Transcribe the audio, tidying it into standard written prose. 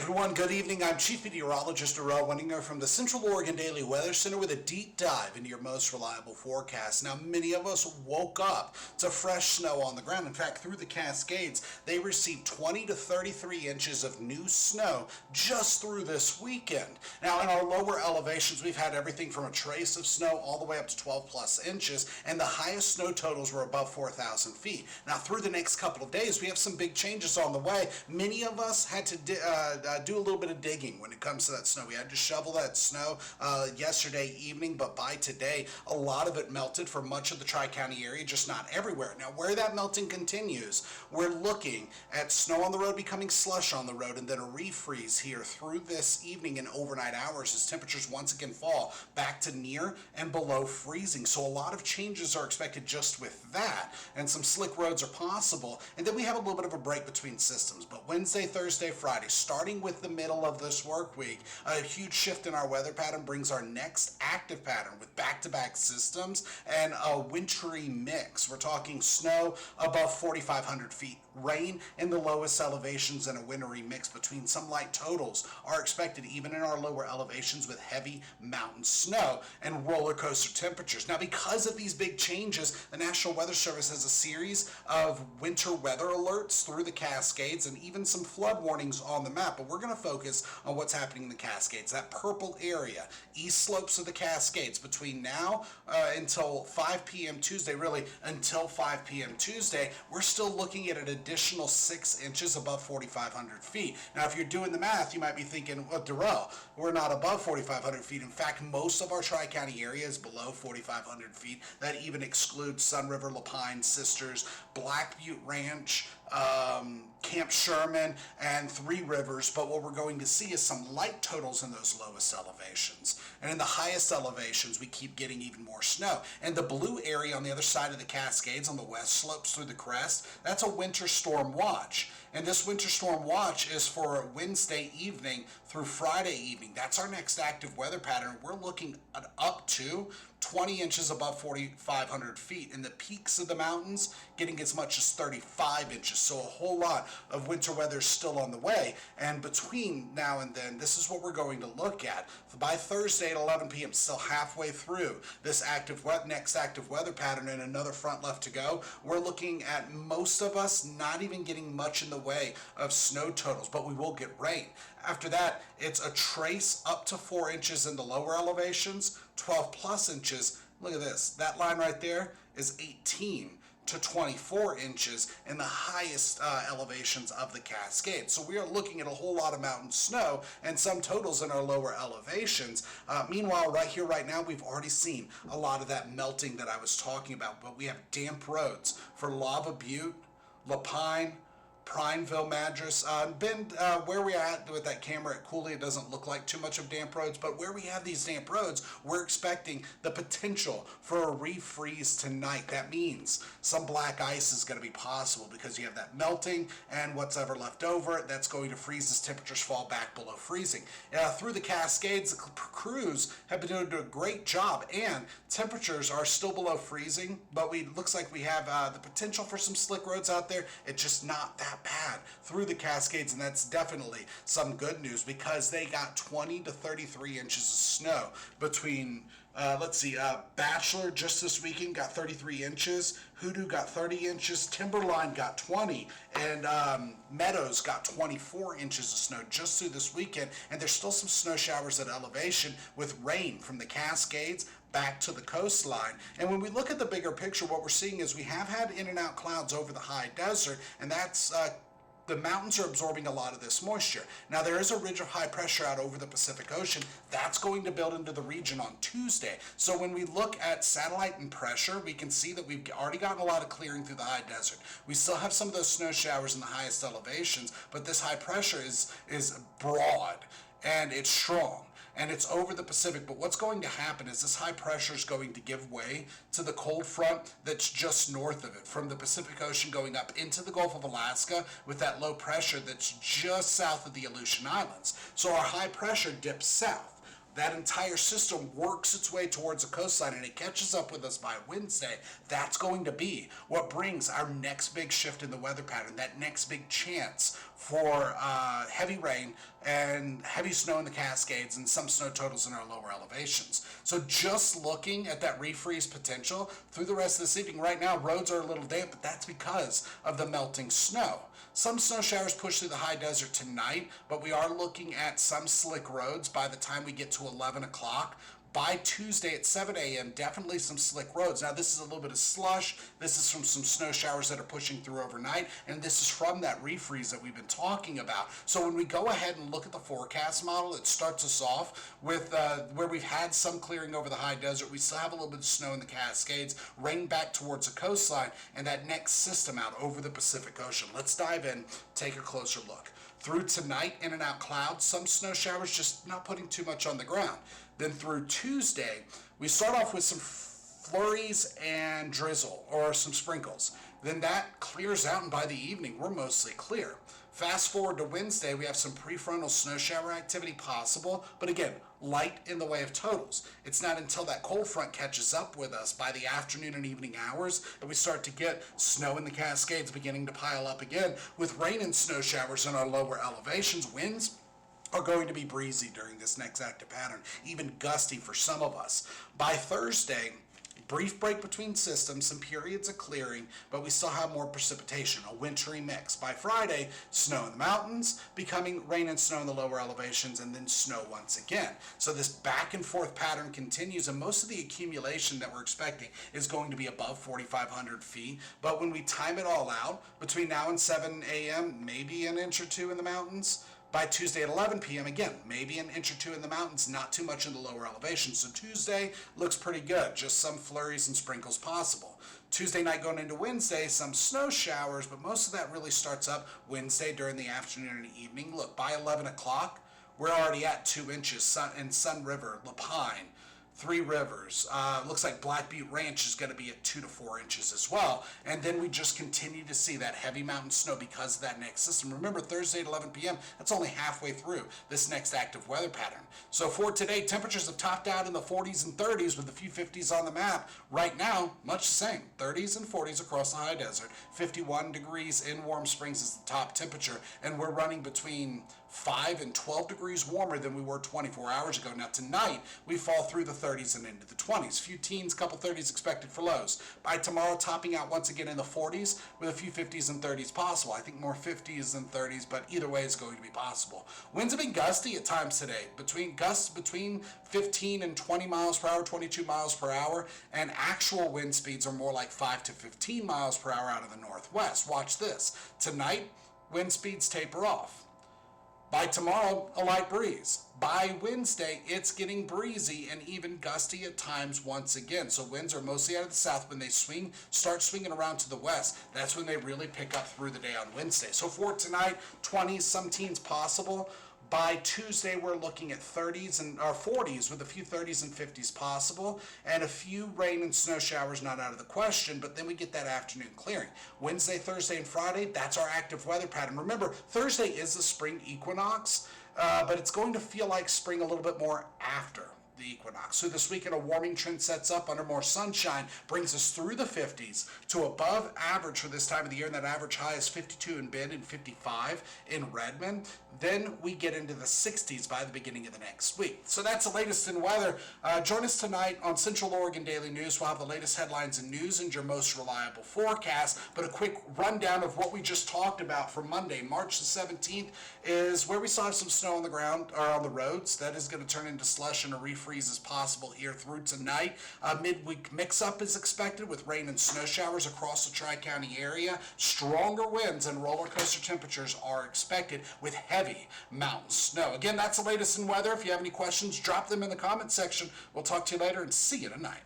everyone, good evening. I'm Chief Meteorologist Darrell Winninger from the Central Oregon Daily Weather Center with a deep dive into your most reliable forecast. Now, many of us woke up to fresh snow on the ground. In fact, through the Cascades, they received 20 to 33 inches of new snow just through this weekend. Now, in our lower elevations, we've had everything from a trace of snow all the way up to 12 plus inches, and the highest snow totals were above 4,000 feet. Now, through the next couple of days, we have some big changes on the way. Many of us had to do a little bit of digging when it comes to that snow. We had to shovel that snow yesterday evening, but by today, a lot of it melted for much of the Tri-County area, just not everywhere. Now, where that melting continues, we're looking at snow on the road becoming slush on the road, and then a refreeze here through this evening and overnight hours as temperatures once again fall back to near and below freezing. So a lot of changes are expected just with that, and some slick roads are possible. And then we have a little bit of a break between systems. But Wednesday, Thursday, Friday, starting with the middle of this work week, a huge shift in our weather pattern brings our next active pattern with back-to-back systems and a wintry mix. We're talking snow above 4,500 feet, rain in the lowest elevations, and a wintry mix between some light totals are expected even in our lower elevations with heavy mountain snow and roller coaster temperatures. Now, because of these big changes, the National Weather Service has a series of winter weather alerts through the Cascades and even some flood warnings on the map, but we're going to focus on what's happening in the Cascades. That purple area, east slopes of the Cascades, between now until 5 p.m. Tuesday, really until 5 p.m. Tuesday, we're still looking at an additional 6 inches above 4,500 feet. Now, if you're doing the math, you might be thinking, well, Darrell, we're not above 4,500 feet. In fact, most of our Tri-County area is below 4,500 feet. That even excludes Sun River, Lapine, Sisters, Black Butte Ranch, Camp Sherman, and Three Rivers, but what we're going to see is some light totals in those lowest elevations. And in the highest elevations, we keep getting even more snow. And the blue area on the other side of the Cascades, on the west slopes through the crest, that's a winter storm watch. And this winter storm watch is for Wednesday evening through Friday evening. That's our next active weather pattern. We're looking at up to 20 inches above 4,500 feet. In the peaks of the mountains, getting as much as 35 inches. So a whole lot of winter weather is still on the way. And between now and then, this is what we're going to look at. By Thursday at 11 p.m., still halfway through this next active weather pattern and another front left to go, we're looking at most of us not even getting much in the way of snow totals, but we will get rain. After that, it's a trace up to 4 inches in the lower elevations, 12 plus inches. Look at this. That line right there is 18 to 24 inches in the highest elevations of the Cascades. So we are looking at a whole lot of mountain snow and some totals in our lower elevations. Meanwhile, right here, right now, we've already seen a lot of that melting that I was talking about, but we have damp roads for Lava Butte, Lapine, Prineville, Madras. Bend, where we're at with that camera at Cooley, it doesn't look like too much of damp roads, but where we have these damp roads, we're expecting the potential for a refreeze tonight. That means some black ice is going to be possible because you have that melting and what's ever left over, that's going to freeze as temperatures fall back below freezing. Through the Cascades, the crews have been doing a great job, and temperatures are still below freezing, but looks like we have the potential for some slick roads out there. It's just not that bad through the Cascades, and that's definitely some good news because they got 20 to 33 inches of snow between Bachelor just this weekend got 33 inches, Hoodoo got 30 inches, Timberline got 20, and Meadows got 24 inches of snow just through this weekend. And there's still some snow showers at elevation with rain from the Cascades back to the coastline. And when we look at the bigger picture, what we're seeing is we have had in and out clouds over the high desert, and that's the mountains are absorbing a lot of this moisture. Now, there is a ridge of high pressure out over the Pacific Ocean. That's going to build into the region on Tuesday. So when we look at satellite and pressure, we can see that we've already gotten a lot of clearing through the high desert. We still have some of those snow showers in the highest elevations, but this high pressure is broad and it's strong. And it's over the Pacific, but what's going to happen is this high pressure is going to give way to the cold front that's just north of it, from the Pacific Ocean going up into the Gulf of Alaska with that low pressure that's just south of the Aleutian Islands. So our high pressure dips south. That entire system works its way towards the coastline and it catches up with us by Wednesday. That's going to be what brings our next big shift in the weather pattern, that next big chance for heavy rain and heavy snow in the Cascades and some snow totals in our lower elevations. So just looking at that refreeze potential through the rest of this evening, right now roads are a little damp, but that's because of the melting snow. Some snow showers push through the high desert tonight, but we are looking at some slick roads by the time we get to 11 o'clock. By Tuesday at 7 a.m., definitely some slick roads. Now, this is a little bit of slush. This is from some snow showers that are pushing through overnight, and this is from that refreeze that we've been talking about. So when we go ahead and look at the forecast model, it starts us off with where we've had some clearing over the high desert. We still have a little bit of snow in the Cascades, rain back towards the coastline, and that next system out over the Pacific Ocean. Let's dive in, take a closer look. Through tonight, in and out clouds, some snow showers, just not putting too much on the ground. Then through Tuesday, we start off with some flurries and drizzle or some sprinkles. Then that clears out, and by the evening, we're mostly clear. Fast forward to Wednesday, we have some prefrontal snow shower activity possible, but again, light in the way of totals. It's not until that cold front catches up with us by the afternoon and evening hours that we start to get snow in the Cascades beginning to pile up again, with rain and snow showers in our lower elevations. Winds are going to be breezy during this next active pattern, even gusty for some of us. By Thursday, brief break between systems, some periods of clearing, but we still have more precipitation, a wintry mix. By Friday, snow in the mountains, becoming rain and snow in the lower elevations, and then snow once again. So this back and forth pattern continues, and most of the accumulation that we're expecting is going to be above 4,500 feet. But when we time it all out, between now and 7 a.m., maybe an inch or two in the mountains. By Tuesday at 11 p.m., again, maybe an inch or two in the mountains, not too much in the lower elevations. So Tuesday looks pretty good, just some flurries and sprinkles possible. Tuesday night going into Wednesday, some snow showers, but most of that really starts up Wednesday during the afternoon and evening. Look, by 11 o'clock, we're already at 2 inches in Sun River, Lapine, Three Rivers. Looks like Black Butte Ranch is going to be at 2 to 4 inches as well. And then we just continue to see that heavy mountain snow because of that next system. Remember, Thursday at 11 p.m., that's only halfway through this next active weather pattern. So for today, temperatures have topped out in the 40s and 30s with a few 50s on the map. Right now, much the same. 30s and 40s across the high desert. 51 degrees in Warm Springs is the top temperature. And we're running between 5 and 12 degrees warmer than we were 24 hours ago. Now tonight, we fall through the 30s and into the 20s. Few teens, couple 30s expected for lows. By tomorrow, topping out once again in the 40s with a few 50s and 30s possible. I think more 50s than 30s, but either way is going to be possible. Winds have been gusty at times today, gusts between 15 and 20 miles per hour, 22 miles per hour, and actual wind speeds are more like 5 to 15 miles per hour out of the northwest. Watch this. Tonight, wind speeds taper off. By tomorrow, a light breeze. By Wednesday, it's getting breezy and even gusty at times once again. So winds are mostly out of the south. When they start swinging around to the west, that's when they really pick up through the day on Wednesday. So for tonight, 20s, some teens possible. By Tuesday, we're looking at 30s and 40s with a few 30s and 50s possible, and a few rain and snow showers not out of the question, but then we get that afternoon clearing. Wednesday, Thursday, and Friday, that's our active weather pattern. Remember, Thursday is the spring equinox, but it's going to feel like spring a little bit more after the equinox. So this weekend, a warming trend sets up under more sunshine, brings us through the 50s to above average for this time of the year, and that average high is 52 in Bend and 55 in Redmond. Then we get into the 60s by the beginning of the next week. So that's the latest in weather. Join us tonight on Central Oregon Daily News. We'll have the latest headlines and news and your most reliable forecast. But a quick rundown of what we just talked about for Monday, March the 17th, is where we saw some snow on the ground or on the roads. That is going to turn into slush and a refreeze as possible here through tonight. Midweek mix-up is expected with rain and snow showers across the Tri-County area. Stronger winds and roller coaster temperatures are expected with heavy mountain snow. Again, that's the latest in weather. If you have any questions, drop them in the comment section. We'll talk to you later and see you tonight.